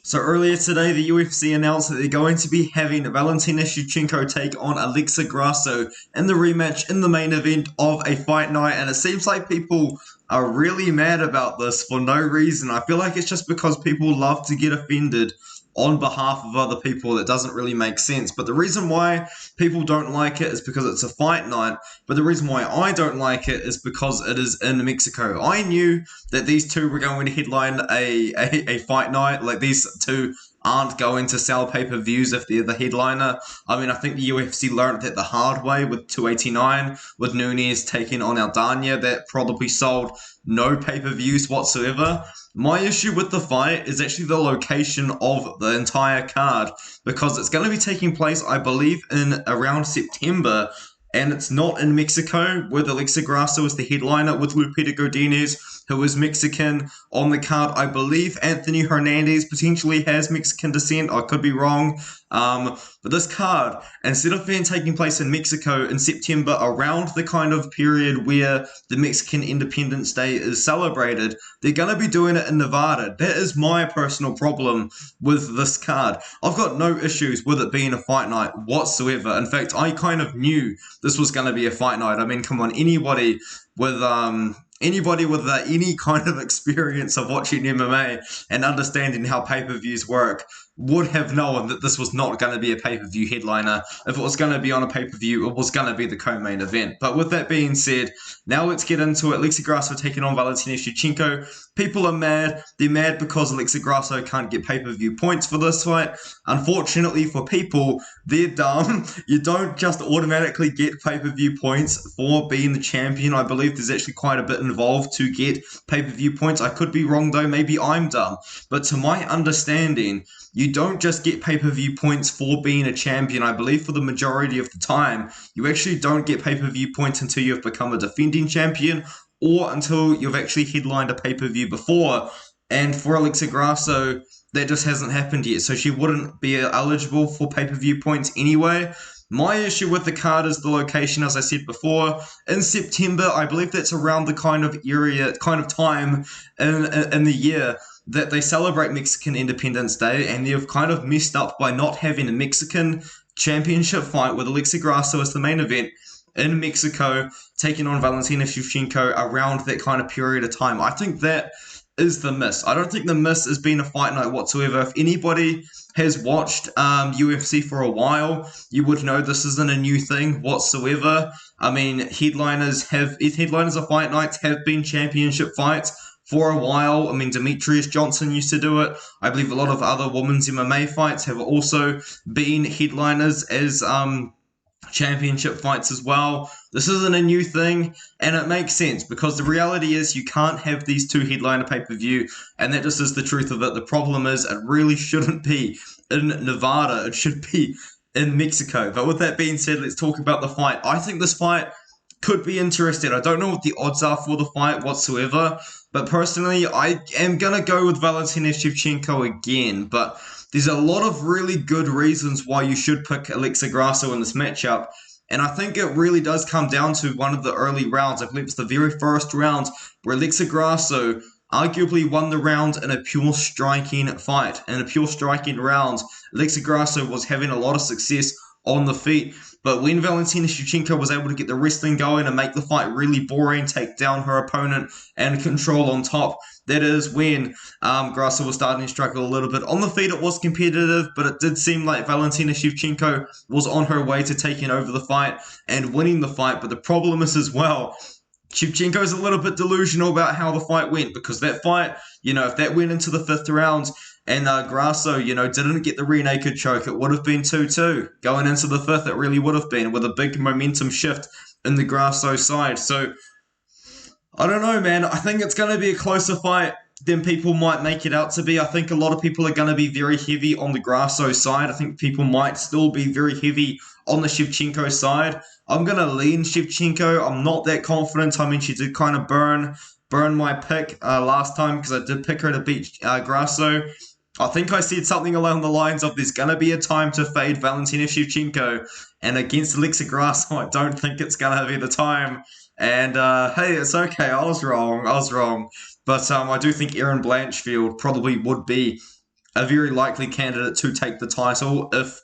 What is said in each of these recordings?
So earlier today, the UFC announced that they're going to be having Valentina Shevchenko take on Alexa Grasso in the rematch in the main event of a fight night, and it seems like people are really mad about this for no reason. I feel like it's just because people love to get offended on behalf of other people. That doesn't really make sense. But the reason why people don't like it is because it's a fight night. But the reason why I don't like it is because it is in Mexico. I knew that these two were going to headline a fight night. Like, these two aren't going to sell pay-per-views if they're the headliner. I mean, I think the UFC learned that the hard way with 289, with Nunes taking on Aldana. That probably sold no pay-per-views whatsoever. My issue with the fight is actually the location of the entire card, because it's going to be taking place, I believe, in around September, and it's not in Mexico, with Alexa Grasso as the headliner, with Lupita Godinez, who is Mexican, on the card. I believe Anthony Hernandez potentially has Mexican descent. I could be wrong. But this card, instead of being taking place in Mexico in September, around the kind of period where the Mexican Independence Day is celebrated, they're going to be doing it in Nevada. That is my personal problem with this card. I've got no issues with it being a fight night whatsoever. In fact, I kind of knew this was going to be a fight night. I mean, come on, with any kind of experience of watching MMA and understanding how pay-per-views work would have known that this was not going to be a pay-per-view headliner. If it was going to be on a pay-per-view, it was going to be the co-main event. But with that being said, now let's get into it. Alexa Grasso taking on Valentina Shevchenko. People are mad. They're mad because Alexa Grasso can't get pay-per-view points for this fight. Unfortunately for people, they're dumb. You don't just automatically get pay-per-view points for being the champion. I believe there's actually quite a bit involved to get pay-per-view points. I could be wrong though. Maybe I'm dumb. But to my understanding, you don't just get pay-per-view points for being a champion. I believe for the majority of the time, you actually don't get pay-per-view points until you've become a defending champion, or until you've actually headlined a pay-per-view before. And for Alexa Grasso, that just hasn't happened yet, so she wouldn't be eligible for pay-per-view points anyway. My issue with the card is the location, as I said before. In September, I believe that's around the kind of time in the year that they celebrate Mexican Independence Day, and they've kind of messed up by not having a Mexican championship fight with Alexa Grasso as the main event in Mexico, taking on Valentina Shevchenko around that kind of period of time. I think that is the miss. I don't think the miss has been a fight night whatsoever. If anybody has watched UFC for a while, you would know this isn't a new thing whatsoever. I mean, headliners of fight nights have been championship fights for a while. I mean, Demetrius Johnson used to do it. I believe a lot of other women's MMA fights have also been headliners as championship fights as well. This isn't a new thing, and it makes sense because the reality is you can't have these two headliner pay-per-view, and that just is the truth of it. The problem is it really shouldn't be in Nevada. It should be in Mexico. But with that being said, let's talk about the fight. I think this fight could be interesting. I don't know what the odds are for the fight whatsoever, but personally, I am going to go with Valentina Shevchenko again, but there's a lot of really good reasons why you should pick Alexa Grasso in this matchup, and I think it really does come down to one of the early rounds. I believe it's the very first round where Alexa Grasso arguably won the round in a pure striking fight. In a pure striking round, Alexa Grasso was having a lot of success on the feet. But when Valentina Shevchenko was able to get the wrestling going and make the fight really boring, take down her opponent and control on top, that is when Grasso was starting to struggle a little bit. On the feet, it was competitive, but it did seem like Valentina Shevchenko was on her way to taking over the fight and winning the fight. But the problem is as well, Shevchenko's a little bit delusional about how the fight went, because that fight, if that went into the fifth round and Grasso, didn't get the rear naked choke, it would have been 2-2. Going into the fifth, it really would have been, with a big momentum shift in the Grasso side. So, I don't know, man. I think it's going to be a closer fight than people might make it out to be. I think a lot of people are going to be very heavy on the Grasso side. I think people might still be very heavy on the Shevchenko side. I'm going to lean Shevchenko. I'm not that confident. I mean, she did kind of burn my pick last time, because I did pick her to beat Grasso. I think I said something along the lines of there's going to be a time to fade Valentina Shevchenko, and against Alexa Grasso, I don't think it's going to be the time. And hey, it's okay. I was wrong. But I do think Erin Blanchfield probably would be a very likely candidate to take the title if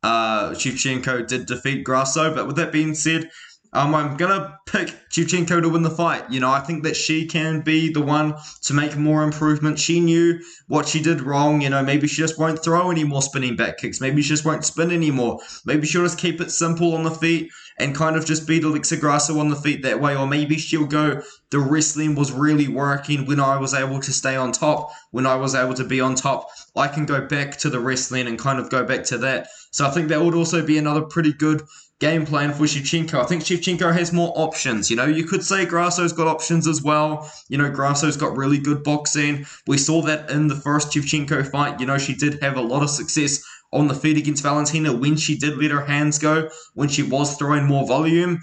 Shevchenko did defeat Grasso. But with that being said, I'm gonna pick Shevchenko to win the fight. I think that she can be the one to make more improvements. She knew what she did wrong. Maybe she just won't throw any more spinning back kicks. Maybe she just won't spin anymore. Maybe she'll just keep it simple on the feet and kind of just beat Alexa Grasso on the feet that way. Or maybe she'll go, the wrestling was really working when I was able to stay on top, when I was able to be on top. I can go back to the wrestling and kind of go back to that. So I think that would also be another pretty good game plan for Shevchenko. I think Shevchenko has more options. You could say Grasso's got options as well. Grasso's got really good boxing. We saw that in the first Shevchenko fight. She did have a lot of success on the feet against Valentina when she did let her hands go, when she was throwing more volume.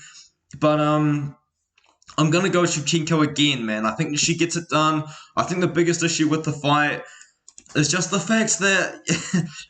But I'm going to go with Shevchenko again, man. I think that she gets it done. I think the biggest issue with the fight is just the fact that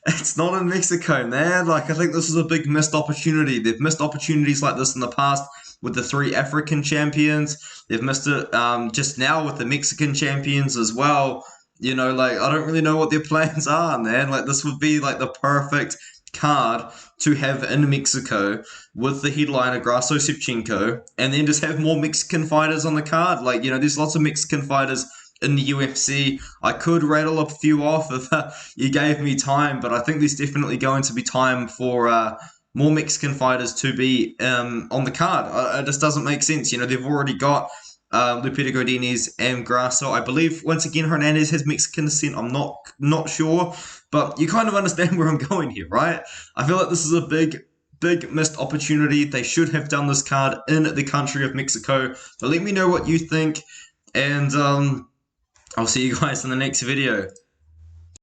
it's not in Mexico, man. I think this is a big missed opportunity. They've missed opportunities like this in the past with the 3 African champions. They've missed it just now with the Mexican champions as well. I don't really know what their plans are, man. This would be the perfect card to have in Mexico with the headliner Grasso Shevchenko, and then just have more Mexican fighters on the card. There's lots of Mexican fighters in the UFC. I could rattle a few off if you gave me time, but I think there's definitely going to be time for more Mexican fighters to be on the card. It just doesn't make sense. They've already got Lupita Godinez and Grasso. I believe, once again, Hernandez has Mexican descent. I'm not sure, but you kind of understand where I'm going here, right? I feel like this is a big missed opportunity. They should have done this card in the country of Mexico. But let me know what you think, and I'll see you guys in the next video.